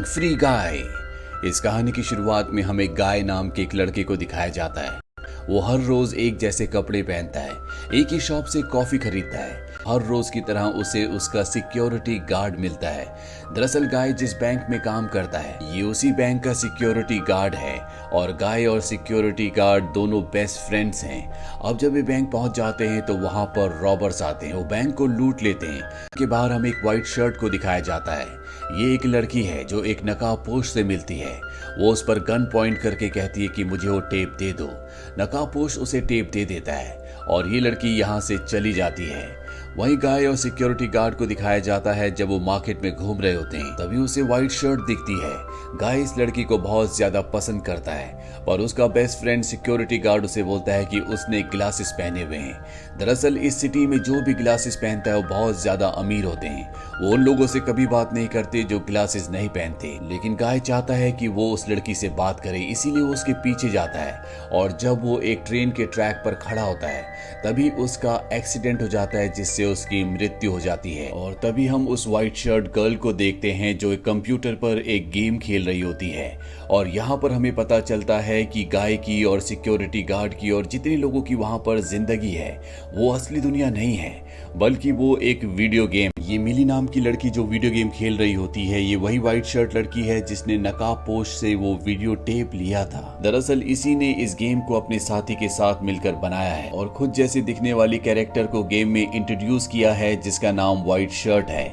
Starring free गाय। इस कहानी की शुरुआत में हमें गाय नाम के एक लड़के को दिखाया जाता है। वो हर रोज एक जैसे कपड़े पहनता है, एक ही शॉप से कॉफी खरीदता है। हर रोज की तरह उसे उसका सिक्योरिटी गार्ड मिलता है। दरअसल गाय जिस बैंक में काम करता है ये उसी बैंक का सिक्योरिटी गार्ड है और गाय और सिक्योरिटी गार्ड दोनों बेस्ट फ्रेंड्स हैं। अब जब ये बैंक पहुंच जाते हैं तो वहां पर रॉबर्स आते हैं, वो बैंक को लूट लेते हैं। के बाहर हमें एक व्हाइट शर्ट को दिखाया जाता है। ये एक लड़की है जो एक नकाबपोश से मिलती है। वो उस पर गन पॉइंट करके कहती है कि मुझे वो टेप दे दो। नकाबपोश उसे टेप दे देता है और ये लड़की यहाँ से चली जाती है। वहीं गाय और सिक्योरिटी गार्ड को दिखाया जाता है जब वो मार्केट में घूम रहे होते हैं, तभी उसे व्हाइट शर्ट दिखती है। गाय इस लड़की को बहुत ज्यादा पसंद करता है पर उसका बेस्ट फ्रेंड सिक्योरिटी गार्ड उसे बोलता है कि उसने ग्लासेस पहने हुए हैं। दरअसल इस सिटी में जो भी ग्लासेस पहनता है वो बहुत ज्यादा अमीर होते हैं। वो उन लोगों से कभी बात नहीं करते जो ग्लासेस नहीं पहनते, लेकिन गाय चाहता है कि वो उस लड़की से बात करे, इसीलिए वो उसके पीछे जाता है। और जब वो एक ट्रेन के ट्रैक पर खड़ा होता है तभी उसका एक्सीडेंट हो जाता है जिससे उसकी मृत्यु हो जाती है। और तभी हम उस व्हाइट शर्ट गर्ल को देखते हैं जो एक कंप्यूटर पर एक गेम खेल रही होती है। और यहाँ पर हमें पता चलता है कि गाय की और सिक्योरिटी गार्ड की और जितने लोगों की वहाँ पर जिंदगी है वो असली दुनिया नहीं है बल्कि वो एक वीडियो गेम। ये मिली नाम की लड़की जो वीडियो गेम खेल रही होती है ये वही व्हाइट शर्ट लड़की है जिसने नकाबपोश से वो वीडियो टेप लिया था। दरअसल इसी ने इस गेम को अपने साथी के साथ मिलकर बनाया है और खुद जैसे दिखने वाली कैरेक्टर को गेम में इंट्रोड्यूस किया है जिसका नाम व्हाइट शर्ट है।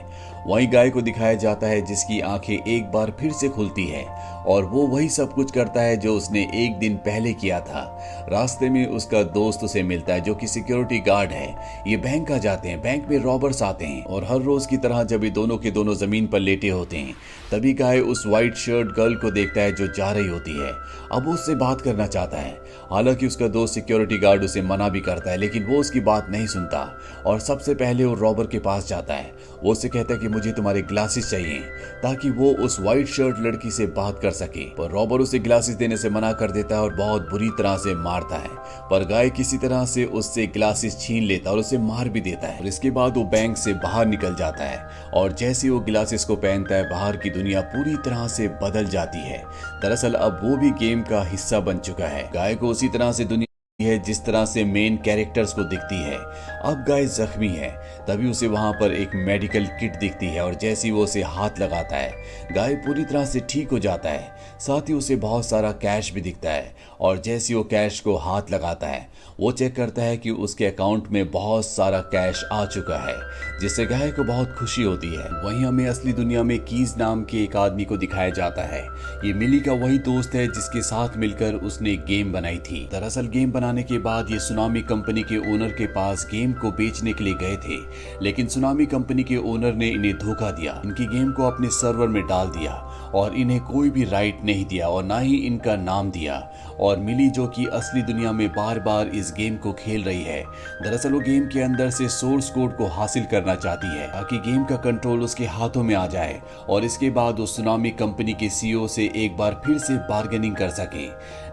वहीं गाय को दिखाया जाता है जिसकी आंखें एक बार फिर से खुलती है और वो वही सब कुछ करता है जो उसने एक दिन पहले किया था। रास्ते में उसका दोस्त उसे मिलता है जो कि सिक्योरिटी गार्ड है। ये बैंक आ जाते हैं, बैंक में रॉबर्स आते हैं और हर रोज की तरह जब ये दोनों के दोनों जमीन पर लेटे होते हैं तभी गाय उस व्हाइट शर्ट गर्ल को देखता है जो जा रही होती है। अब वो उससे बात करना चाहता है, हालांकि उसका दोस्त सिक्योरिटी गार्ड उसे मना भी करता है लेकिन वो उसकी बात नहीं सुनता और सबसे पहले वो रॉबर के पास जाता है। वो उससे कहता है कि मुझे तुम्हारे ग्लासेस चाहिए ताकि वो उस व्हाइट शर्ट लड़की से बात कर सके, पर रॉबर उसे ग्लासेस देने से मना कर देता है और बहुत बुरी तरह से मारता है। पर गाय किसी तरह से उससे ग्लासेस छीन लेता है और उसे मार भी देता है। और इसके बाद वो बैंक से बाहर निकल जाता है और जैसे वो ग्लासेस को पहनता है बाहर की दुनिया पूरी तरह से बदल जाती है। दरअसल अब वो भी गेम का हिस्सा बन चुका है। गाय को उसी तरह से दुनिया है जिस तरह से मेन कैरेक्टर्स को दिखती है। अब गाय जख्मी है तभी उसे वहां पर एक मेडिकल किट दिखती है और जैसे ही वो उसे हाथ लगाता है गाय पूरी तरह से ठीक हो जाता है। साथ ही उसे बहुत सारा कैश भी दिखता है और जैसे वो कैश को हाथ लगाता है वो चेक करता है कि उसके अकाउंट में बहुत सारा कैश आ चुका है जिससे गाय को बहुत खुशी होती है। वहीं हमें असली दुनिया में कीज नाम के एक आदमी को दिखाया जाता है। ये मिली का वही दोस्त है जिसके साथ मिलकर उसने गेम बनाई थी। दरअसल गेम बनाने के बाद ये सुनामी कंपनी के ओनर के पास गेम को बेचने के लिए गए थे, लेकिन सुनामी कंपनी के ओनर ने इन्हें धोखा दिया, इनकी गेम को अपने सर्वर में डाल दिया और इन्हें कोई भी राइट नहीं दिया और ना ही इनका नाम दिया। और मिली जो कि असली दुनिया में बार बार इस गेम को खेल रही है, दरअसल वो गेम के अंदर से सोर्स कोड को हासिल करना चाहती है ताकि गेम का कंट्रोल उसके हाथों में आ जाए और इसके बाद वो सुनामी कंपनी के सीईओ से एक बार फिर से बार्गेनिंग कर सके।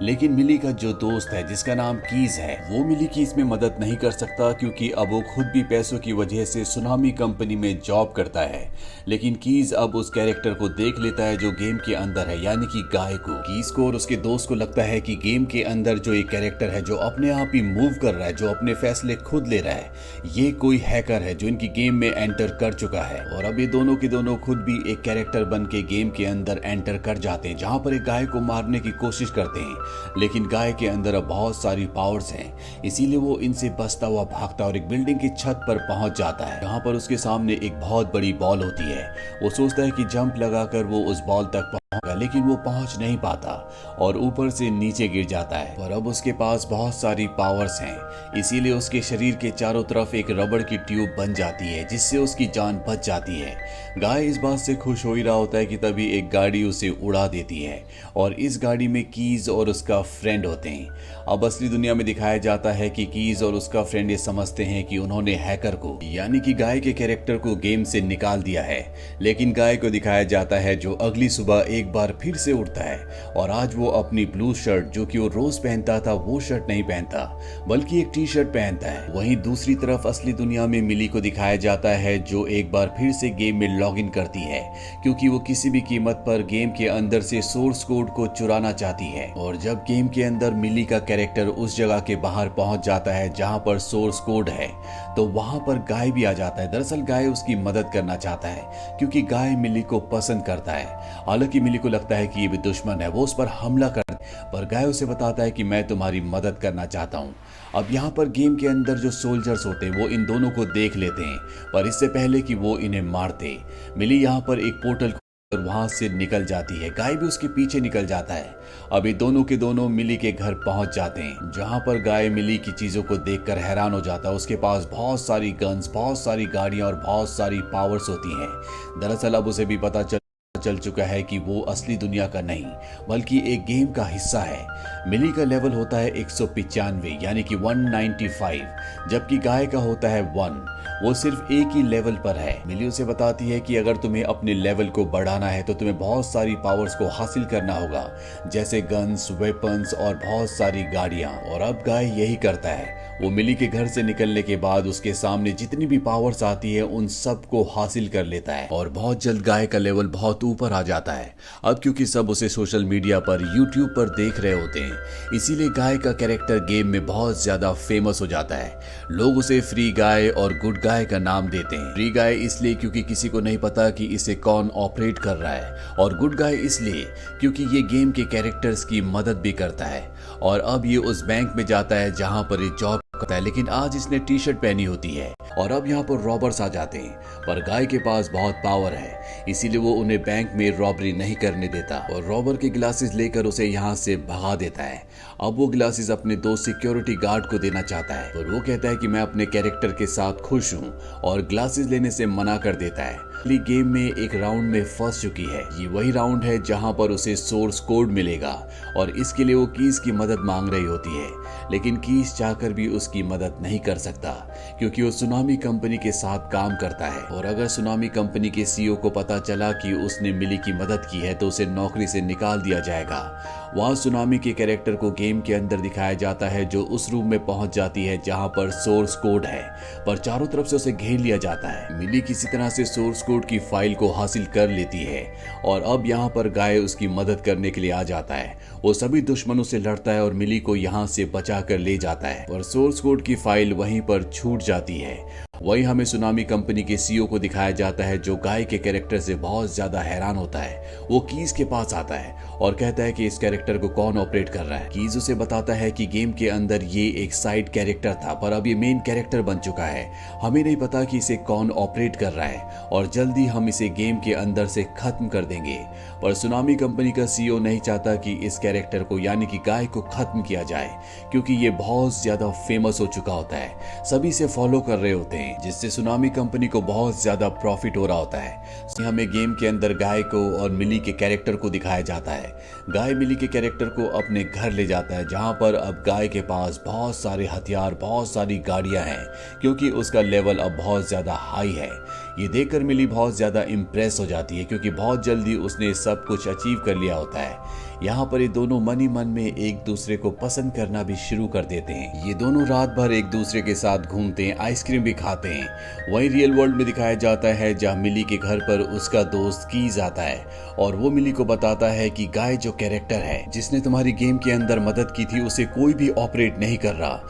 लेकिन मिली का जो दोस्त है जिसका नाम कीज है वो मिली की इसमें मदद नहीं कर सकता क्योंकि अब वो खुद भी पैसों की वजह से सुनामी कंपनी में जॉब करता है। लेकिन कीज अब उस कैरेक्टर को देख लेता है जो गेम के अंदर है, यानी कि गाय को। कीज को और उसके दोस्त को लगता है कि गेम के अंदर जो एक कैरेक्टर है जो अपने आप ही मूव कर रहा है, जो अपने फैसले खुद ले रहा है, ये कोई हैकर है जो इनकी गेम में एंटर कर चुका है। और अब ये दोनों के दोनों खुद भी एक कैरेक्टर बन के गेम के अंदर एंटर कर जाते हैं जहां पर एक गाय को मारने की कोशिश करते हैं। लेकिन गाय के अंदर अब बहुत सारी पावर्स हैं, इसीलिए वो इनसे बचता हुआ भागता और एक बिल्डिंग की छत पर पहुंच जाता है जहां पर उसके सामने एक बहुत बड़ी बॉल होती है। वो सोचता है कि जंप लगाकर वो उस बॉल तक पहुंचेगा, लेकिन वो पहुंच नहीं पाता और ऊपर से नीचे गिर जाता है। और अब उसके पास बहुत सारी पावर्स हैं, इसीलिए उसके शरीर के चारों तरफ एक रबड़ की ट्यूब बन जाती है जिससे उसकी जान बच जाती है। गाय इस बात से खुश हो ही रहा होता है कि तभी एक गाड़ी उसे उड़ा देती है और इस गाड़ी में कीज और उसका फ्रेंड होते हैं। अब असली दुनिया में दिखाया जाता है कि कीज और उसका फ्रेंड ये समझते हैं कि उन्होंने हैकर को यानी कि गाय के कैरेक्टर को गेम से निकाल दिया है, लेकिन गाय को दिखाया जाता है जो अगली सुबह एक बार बार फिर से उठता है और आज वो अपनी ब्लू शर्ट जो कि वो रोज पहनता था वो शर्ट नहीं पहनता बल्कि एक टी शर्ट पहनता है। वहीं दूसरी तरफ असली दुनिया में मिली को दिखाया जाता है जो एक बार फिर से गेम में लॉग इन करती है क्योंकि वो किसी भी कीमत पर गेम के अंदर से सोर्स कोड को चुराना चाहती है। और जब गेम के अंदर मिली का कैरेक्टर उस जगह के बाहर पहुंच जाता है जहां पर सोर्स कोड है तो वहां पर गाय भी आ जाता है। दरअसल गाय उसकी मदद करना चाहता है क्योंकि गाय मिली को पसंद करता है। हालांकि मिली को लगता है कि ये भी दुश्मन है, वो उस पर हमला कर पर गाय उसे बताता है कि मैं तुम्हारी मदद करना चाहता हूँ। अब यहाँ पर गेम के अंदर जो सोल्जर्स होते हैं वो इन दोनों को देख लेते हैं पर इससे पहले कि वो इन्हें मारते मिली यहाँ पर एक पोर्टल और वहां से निकल जाती है। गाय भी उसके पीछे निकल जाता है। अभी दोनों के दोनों मिली के घर पहुंच जाते हैं जहां पर गाय मिली की चीजों को देखकर हैरान हो जाता है। उसके पास बहुत सारी गन्स, बहुत सारी गाड़ियां और बहुत सारी पावर्स होती हैं। दरअसल अब उसे भी पता चल चुका है कि वो असली दुनिया का नहीं बल्कि एक गेम का हिस्सा है। मिली का लेवल होता है 195 यानी कि 195 जबकि गाय का होता है 1। वो सिर्फ एक ही लेवल पर है। मिली उसे बताती है कि अगर तुम्हें अपने लेवल को बढ़ाना है तो तुम्हें बहुत सारी पावर्स को हासिल करना होगा जैसे गन्स, वेपन्स और बहुत सारी गाड़ियां। और अब गाय यही करता है। वो मिली के घर से निकलने के बाद उसके सामने जितनी भी पावर्स आती है उन सब को हासिल कर लेता है और बहुत जल्द गाय का लेवल बहुत ऊपर आ जाता है। अब क्योंकि सब उसे सोशल मीडिया पर, यूट्यूब पर देख रहे होते हैं इसीलिए गाय का कैरेक्टर गेम में बहुत ज्यादा फेमस हो जाता है। लोग उसे फ्री गाय और गुड गाय का नाम देते हैं। फ्री गाय इसलिए क्योंकि किसी को नहीं पता कि इसे कौन ऑपरेट कर रहा है और गुड गाय इसलिए क्योंकि ये गेम के कैरेक्टर्स की मदद भी करता है। और अब ये उस बैंक में जाता है जहां पर ये जॉब करता है लेकिन आज इसने टी शर्ट पहनी होती है। और अब यहाँ पर रॉबर्स आ जाते हैं पर गाय के पास बहुत पावर है इसीलिए वो उन्हें बैंक में रॉबरी नहीं करने देता और रॉबर के ग्लासेस लेकर उसे यहाँ से भगा देता है। अब वो ग्लासेस अपने दोस्त सिक्योरिटी गार्ड को देना चाहता है और वो कहता है कि मैं अपने कैरेक्टर के साथ खुश हूँ और ग्लासेस लेने से मना कर देता है। गेम में एक राउंड में फंस चुकी है। ये वही राउंड है जहां पर उसे सोर्स कोड मिलेगा और इसके लिए वो कीज की मदद मांग रही होती है लेकिन कीज चाहकर भी उसकी मदद नहीं कर सकता क्योंकि वो सुनामी कंपनी के साथ काम करता है और अगर सुनामी कंपनी के सीईओ को पता चला कि उसने मिली की मदद की है तो उसे नौकरी से निकाल दिया जाएगा। वहां सुनामी के कैरेक्टर को गेम के अंदर दिखाया जाता है जो उस रूम में पहुंच जाती है जहां पर सोर्स कोड है पर चारों तरफ से उसे घेर लिया जाता है। मिली किसी तरह से सोर्स कोड की फाइल को हासिल कर लेती है और अब यहाँ पर गाय उसकी मदद करने के लिए आ जाता है। वो सभी दुश्मनों से लड़ता है और मिली को यहाँ से बचा कर ले जाता है और सोर्स कोड की फाइल वहीं पर छूट जाती है। वही हमें सुनामी कंपनी के सीईओ को दिखाया जाता है जो गाय के कैरेक्टर से बहुत ज्यादा हैरान होता है। वो कीज के पास आता है और कहता है कि इस कैरेक्टर को कौन ऑपरेट कर रहा है। कीज उसे बताता है कि गेम के अंदर ये एक साइड कैरेक्टर था पर अब ये मेन कैरेक्टर बन चुका है। हमें नहीं पता कि इसे कौन ऑपरेट कर रहा है और जल्दी हम इसे गेम के अंदर से खत्म कर देंगे। पर सुनामी कंपनी का सीईओ नहीं चाहता कि इस कैरेक्टर को यानी कि गाय को खत्म किया जाए क्योंकि ये बहुत ज्यादा फेमस हो चुका होता है, सभी से फॉलो कर रहे होते हैं जिससे सुनामी कंपनी को बहुत ज्यादा प्रॉफिट हो रहा होता है। हमें गेम के अंदर गाय को और मिली के कैरेक्टर को दिखाया जाता है। गाय मिली के कैरेक्टर को अपने घर ले जाता है जहां पर अब गाय के पास बहुत सारे हथियार, बहुत सारी गाड़ियां हैं क्योंकि उसका लेवल अब बहुत ज्यादा हाई है। ये देखकर मिली बहुत ज्यादा इम्प्रेस हो जाती है क्योंकि बहुत जल्दी उसने सब कुछ अचीव कर लिया होता है। यहाँ पर ये दोनों मन ही मन में एक दूसरे को पसंद करना भी शुरू कर देते हैं। ये दोनों रात भर एक दूसरे के साथ घूमते हैं, आइसक्रीम भी खाते हैं। वहीं रियल वर्ल्ड में दिखाया जाता है जहाँ मिली के घर पर उसका दोस्त कीज आता है और वो मिली को बताता है कि गाय जो कैरेक्टर है जिसने तुम्हारी गेम के अंदर मदद की थी उसे कोई भी ऑपरेट नहीं कर रहा।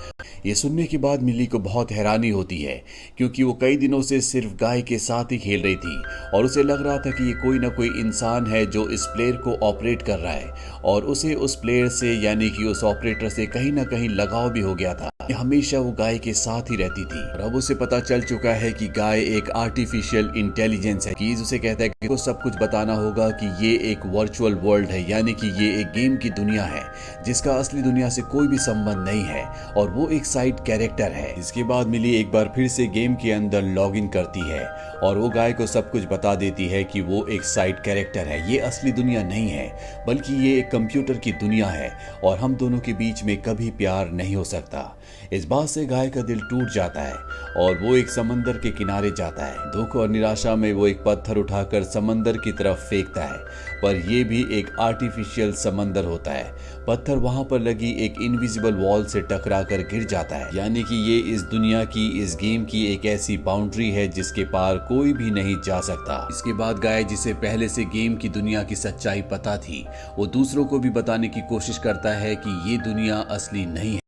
ये सुनने के बाद मिली को बहुत हैरानी होती है क्योंकि वो कई दिनों से सिर्फ गाय के साथ ही खेल रही थी और उसे लग रहा था कि ये कोई ना कोई इंसान है जो इस प्लेयर को ऑपरेट कर रहा है और उसे उस प्लेयर से यानी कि उस ऑपरेटर से कहीं ना कहीं लगाव भी हो गया था। हमेशा वो गाय के साथ ही रहती थी और अब उसे पता चल चुका है कि गाय एक आर्टिफिशियल इंटेलिजेंस है। कीज उसे कहता है कि वो सब कुछ बताना होगा कि ये एक वर्चुअल वर्ल्ड है यानी कि ये एक गेम की दुनिया है जिसका असली दुनिया से कोई भी संबंध नहीं है और वो एक साइड कैरेक्टर है। इसके बाद मिली एक बार फिर से गेम के अंदर लॉग इन करती है और वो गाय को सब कुछ बता देती है कि वो एक साइड कैरेक्टर है, ये असली दुनिया नहीं है बल्कि ये एक कंप्यूटर की दुनिया है और हम दोनों के बीच में कभी प्यार नहीं हो सकता। इस बात से गाय का दिल टूट जाता है और वो एक समंदर के किनारे जाता है। दुख और निराशा में वो एक पत्थर उठाकर समंदर की तरफ फेंकता है, पर यह भी एक आर्टिफिशियल समंदर होता है। पत्थर वहां पर लगी एक इनविजिबल वॉल से टकराकर गिर जाता है, यानी कि ये इस दुनिया की, इस गेम की एक ऐसी बाउंड्री है जिसके पार कोई भी नहीं जा सकता। इसके बाद गाय, जिसे पहले से गेम की दुनिया की सच्चाई पता थी, वो दूसरों को भी बताने की कोशिश करता है कि ये दुनिया असली नहीं है।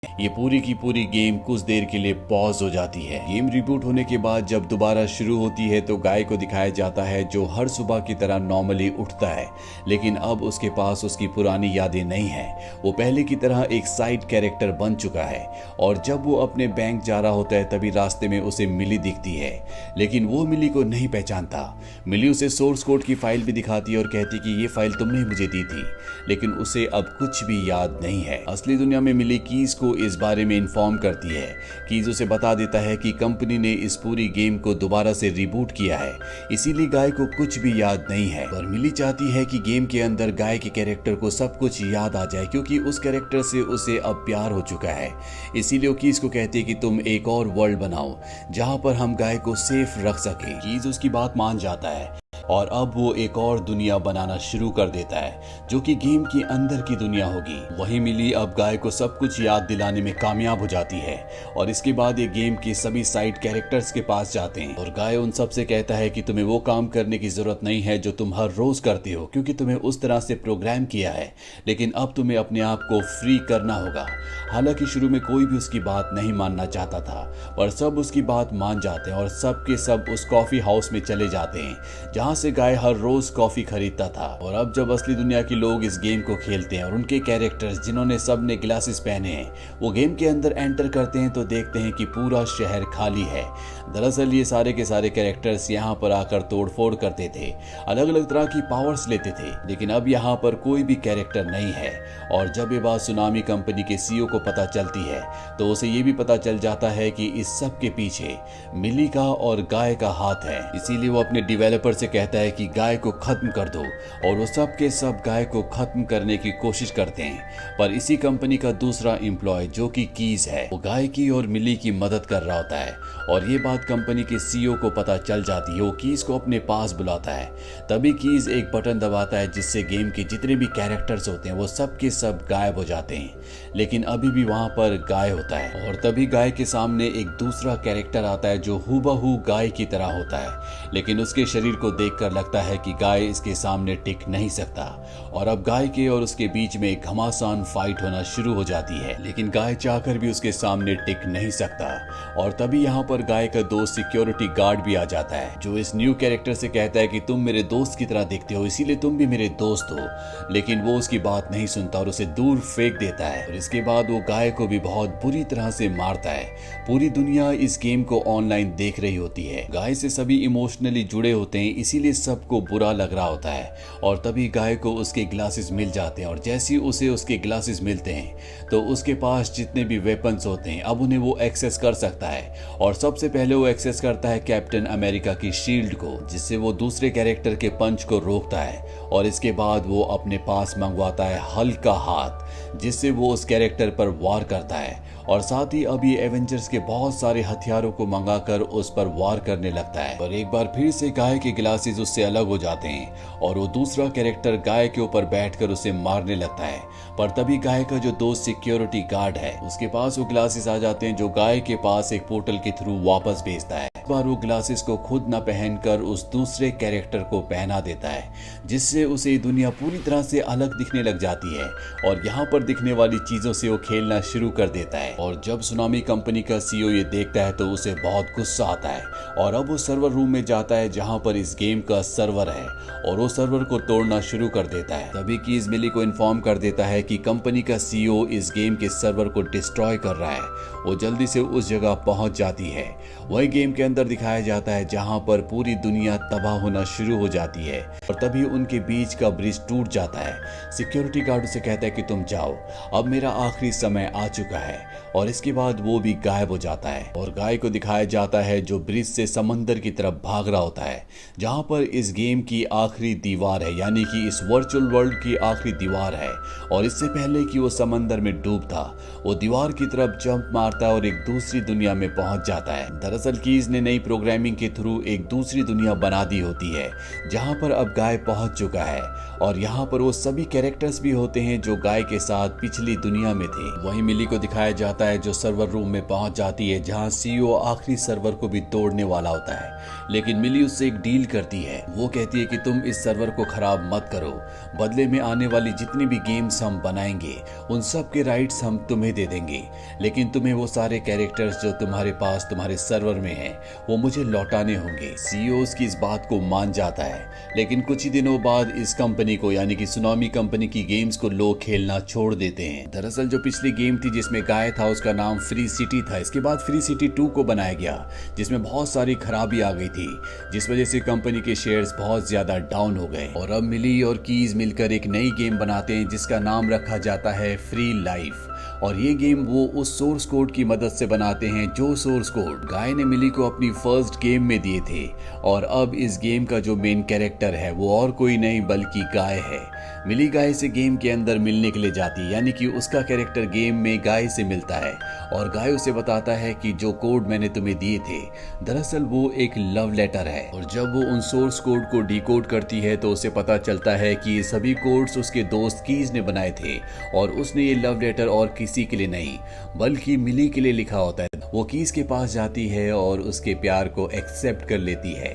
ये पूरी की पूरी गेम कुछ देर के लिए पॉज हो जाती है। गेम रिबूट होने के बाद जब दोबारा शुरू होती है तो गाय को दिखाया जाता है जो हर सुबह की तरह नॉर्मली उठता है, लेकिन अब उसके पास उसकी पुरानी यादें नहीं है। वो पहले की तरह एक साइड कैरेक्टर बन चुका है और जब वो अपने बैंक जा रहा होता है तभी रास्ते में उसे मिली दिखती है, लेकिन वो मिली को नहीं पहचानता। मिली उसे सोर्स कोड की फाइल भी दिखाती है और कहती कि ये फाइल तुमने मुझे दी थी, लेकिन उसे अब कुछ भी याद नहीं है। असली दुनिया में मिली कीज को इस बारे में इन्फॉर्म करती है। कीज उसे बता देता है कि कंपनी ने इस पूरी गेम को दोबारा से रिबूट किया है, इसीलिए गाय को कुछ भी याद नहीं है। पर मिली चाहती है कि गेम के अंदर गाय के कैरेक्टर को सब कुछ याद आ जाए, क्योंकि उस कैरेक्टर से उसे अब प्यार हो चुका है। इसीलिए वो कीज को कहती है कि तुम एक और वर्ल्ड बनाओ जहां पर हम गाय को सेफ रख सके। कीज उसकी बात मान जाता है और अब वो एक और दुनिया बनाना शुरू कर देता है जो कि गेम के अंदर की दुनिया होगी। वहीं मिली अब गाय को सब कुछ याद दिलाने में कामयाब हो जाती है और इसके बाद ये गेम के सभी साइड कैरेक्टर्स के पास जाते हैं और गाय उन सब से कहता है कि तुम्हें वो काम करने की जरूरत नहीं है जो तुम हर रोज करते हो, क्योंकि तुम्हें उस तरह से प्रोग्राम किया है, लेकिन अब तुम्हें अपने आप को फ्री करना होगा। हालांकि शुरू में कोई भी उसकी बात नहीं मानना चाहता था, पर सब उसकी बात मान जाते हैं और सब के सब उस कॉफी हाउस में चले जाते हैं जहां से गाय हर रोज कॉफी खरीदता था। और अब जब असली दुनिया के लोग इस गेम को खेलते हैं और उनके कैरेक्टर्स, जिन्होंने सब ने ग्लासेस पहने हैं, वो गेम के अंदर एंटर करते हैं तो देखते हैं कि पूरा शहर खाली है। दरअसल ये सारे के सारे कैरेक्टर्स यहाँ पर आकर तोड़फोड़ करते थे, अलग अलग तरह की पावर्स लेते थे, लेकिन अब यहाँ पर कोई भी कैरेक्टर नहीं है। और जब ये बात सुनामी कंपनी के सीईओ को पता चलती है तो उसे ये भी पता चल जाता है कि इस सब के पीछे मिली का और गाय का हाथ है। इसीलिए वो अपने डेवलपर से कहता है कि गाय को खत्म कर दो, और वो सब के सब गाय को खत्म करने की कोशिश करते हैं। पर इसी कंपनी का दूसरा एम्प्लॉय जो कि कीज है, वो गाय की और मिली की मदद कर रहा होता है और ये बात कंपनी के सीईओ को पता चल जाती है। वो कीज को अपने पास बुलाता है, तभी कीज एक बटन दबाता है जिससे गेम के जितने भी कैरेक्टर्स होते हैं वो सब के सब गायब हो जाते हैं, लेकिन अभी भी वहां पर गाय होता है। और तभी गाय के सामने एक दूसरा कैरेक्टर आता है जो हूबहू गाय की तरह होता है, लेकिन उसके शरीर को देखकर लगता है कि गाय इसके सामने टिक नहीं सकता। और अब गाय के और उसके बीच में एक घमासान फाइट होना शुरू हो जाती है, लेकिन गाय चाहकर भी उसके सामने टिक नहीं सकता। और तभी यहाँ पर गाय का दोस्त सिक्योरिटी गार्ड भी आ जाता है, जो इस न्यू कैरेक्टर से कहता है कि तुम मेरे दोस्त की तरह दिखते हो, इसीलिए तुम भी मेरे दोस्त हो, लेकिन वो उसकी बात नहीं सुनता और उसे दूर फेंक देता है। और इसके बाद वो गाय को भी बहुत बुरी तरह से मारता है। पूरी दुनिया इस गेम को ऑनलाइन देख रही होती है। गाय से सभी इमोशनली जुड़े होते हैं, इसीलिए सबको बुरा लग रहा होता है। और तभी गाय को उसके ग्लासेस मिल जाते हैं और जैसे ही उसे उसके ग्लासेस मिलते हैं तो उसके पास जितने भी वेपन्स होते हैं अब उन्हें वो एक्सेस कर सकता है। और सबसे पहले वो एक्सेस करता है कैप्टन अमेरिका की शील्ड को, जिससे वो दूसरे कैरेक्टर के पंच को रोकता है। और इसके बाद वो अपने पास मंगवाता है हल्क का हाथ, जिससे वो उस कैरेक्टर पर वार करता है। और साथ ही अब ये एवेंजर्स के बहुत सारे हथियारों को मंगाकर उस पर वार करने लगता है। और एक बार फिर से गाय के ग्लासेस उससे अलग हो जाते हैं और वो दूसरा कैरेक्टर गाय के ऊपर बैठकर उसे मारने लगता है। पर तभी गाय का जो दोस्त सिक्योरिटी गार्ड है, उसके पास वो ग्लासेस आ जाते हैं जो गाय के पास एक पोर्टल के थ्रू वापस भेजता है। बार वो ग्लासेस को खुद न पहनकर उस दूसरे कैरेक्टर को पहना देता है, जिससे उसे दुनिया पूरी तरह से अलग दिखने लग जाती है और यहाँ पर दिखने वाली चीजों से वो खेलना शुरू कर देता है। और जब सुनामी कंपनी का सीईओ ये देखता है तो उसे बहुत गुस्सा आता है और अब वो सर्वर रूम में जाता है जहाँ पर इस गेम का सर्वर है और वो सर्वर को तोड़ना शुरू कर देता है। तभी कीज मिली को इन्फॉर्म कर देता है कि कंपनी का सीईओ इस गेम के सर्वर को डिस्ट्रॉय कर रहा है। वो जल्दी से उस जगह पहुंच जाती है। वही गेम के अंदर दिखाया जाता है जहां पर पूरी दुनिया तबाह होना शुरू हो जाती है और तभी उनके बीच का ब्रिज टूट जाता है। सिक्योरिटी गार्ड उसे कहता है कि तुम जाओ, अब मेरा आखिरी समय आ चुका है। और इसके बाद वो भी गायब हो जाता है और गाय को दिखाया जाता है जो ब्रिज से समंदर की तरफ भाग रहा होता है, जहां पर इस गेम की आखिरी दीवार है, यानी कि इस वर्चुअल वर्ल्ड की आखिरी दीवार है। और इससे पहले कि वो समंदर में डूबता, वो दीवार की तरफ जंप मारता है और एक दूसरी दुनिया में पहुंच जाता है। दरअसल कीज ने नई प्रोग्रामिंग के थ्रू एक दूसरी दुनिया बना दी होती है जहां पर अब गाय पहुंच चुका है और यहाँ पर वो सभी कैरेक्टर्स भी होते हैं जो गाय के साथ पिछली दुनिया में थे। वहीं मिली को दिखाया जाता है जो सर्वर रूम में पहुंच जाती है जहां सीईओ आखिरी सर्वर को भी तोड़ने वाला होता है, लेकिन मिली उससे एक डील करती है। वो कहती है कि तुम इस सर्वर को खराब मत करो, बदले में आने वाली जितनी भी गेम्स हम बनाएंगे उन सब के राइट्स हम तुम्हें दे देंगे, लेकिन तुम्हें वो सारे कैरेक्टर्स जो तुम्हारे पास तुम्हारे सर्वर में हैं वो मुझे लौटाने होंगे। सीईओ की इस बात को मान जाता है, लेकिन कुछ ही दिनों बाद इस कंपनी को यानी कि सुनामी कंपनी की गेम्स को लोग खेलना छोड़ देते हैं। दरअसल जो पिछली गेम थी जिसमें गाय था उसका नाम फ्री सिटी था। इसके बाद फ्री सिटी 2 को बनाया गया जिसमें बहुत सारी खराबी आ गई थी, जिस वजह से कंपनी के शेयर्स बहुत ज्यादा डाउन हो गए। और अब मिली और कीज मिलकर एक नई गेम बनाते हैं जिसका नाम रखा जाता है फ्री लाइफ। और ये गेम वो उस सोर्स कोड की मदद से बनाते हैं जो सोर्स कोड गाय ने मिली को अपनी फर्स्ट गेम में दिए थे। और अब इस गेम का जो मेन कैरेक्टर है वो और कोई नहीं बल्कि गाय है। मिली गाय से गेम के अंदर मिलने के लिए जाती है, यानी कि उसका कैरेक्टर गेम में गाय से मिलता है और गाय उसे बताता है कि जो कोड मैंने तुम्हें दिए थे दरअसल वो एक लव लेटर है। और जब वो उन सोर्स कोड को डिकोड करती है तो उसे पता चलता है कि ये सभी कोड्स उसके दोस्त कीज ने बनाए थे और उसने ये लव लेटर और किसी के लिए नहीं बल्कि मिली के लिए लिखा होता है। वो कीज के पास जाती है और उसके प्यार को एक्सेप्ट कर लेती है